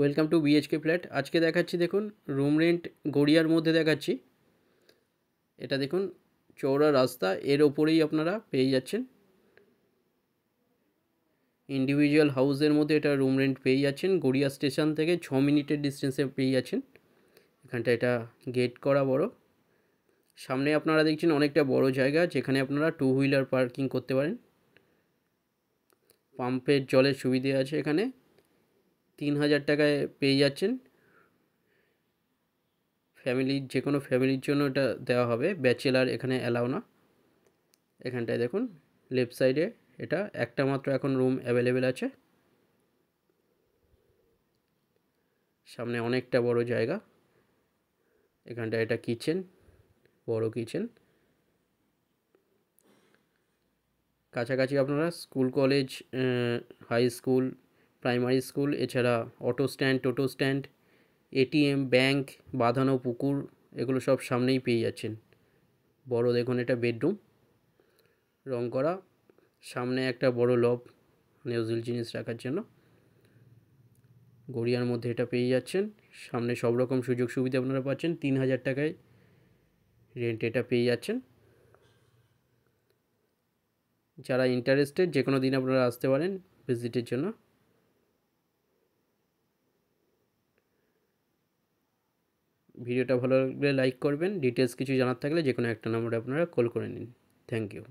Welcome to বিএচকে flat. আজকে দেখাচ্ছি, দেখুন রুম রেন্ট গড়িয়ার মধ্যে দেখাচ্ছি। এটা দেখুন চওড়া রাস্তা, এর ওপরেই আপনারা পেয়ে যাচ্ছেন ইন্ডিভিজুয়াল হাউসের মধ্যে এটা রুম রেন্ট পেয়ে যাচ্ছেন। গড়িয়া স্টেশন থেকে 6 মিনিটের ডিস্টেন্সে পেয়ে যাচ্ছেন। এখানটা এটা গেট করা বড়। সামনে আপনারা দেখছেন অনেকটা বড় জায়গা, যেখানে আপনারা 2 হুইলার পার্কিং করতে পারেন। পাম্পের জলের সুবিধে আছে। এখানে 3000 টাকায় পেয়ে যাচ্ছেন। ফ্যামিলির, যে কোনো ফ্যামিলির জন্য এটা দেওয়া হবে। ব্যাচেলার এখানে অ্যালাউ না। এখানটায় দেখুন লেফট সাইডে এটা একটা মাত্র এখন রুম অ্যাভেলেবেল আছে। সামনে অনেকটা বড় জায়গা। এখানটা এটা কিচেন, বড় কিচেন। কাছাকাছি আপনারা school, college, high school, primary school, এছাড়া অটো স্ট্যান্ড, টোটো স্ট্যান্ড, এটিএম, ব্যাংক, বাঁধানো পুকুর, এগুলো সব সামনেই পেয়ে যাচ্ছেন। বড় দেখুন এটা বেডরুম, রং করা। সামনে একটা বড় লব, নিউজিল জিনিস রাখার জন্য। গড়িয়ার মধ্যে এটা পেয়ে যাচ্ছেন। সামনে সব রকম সুযোগ সুবিধা আপনারা পাচ্ছেন। 3000 টাকায় রেন্ট এটা পেয়ে যাচ্ছেন। যারা ইন্টারেস্টেড, যে কোনো দিন আপনারা আসতে পারেন ভিজিটের জন্য। ভিডিওটা ভালো লাগলে লাইক করবেন। ডিটেলস কিছু জানার থাকলে যে কোনো একটা নম্বরে আপনারা কল করে নিন। Thank you.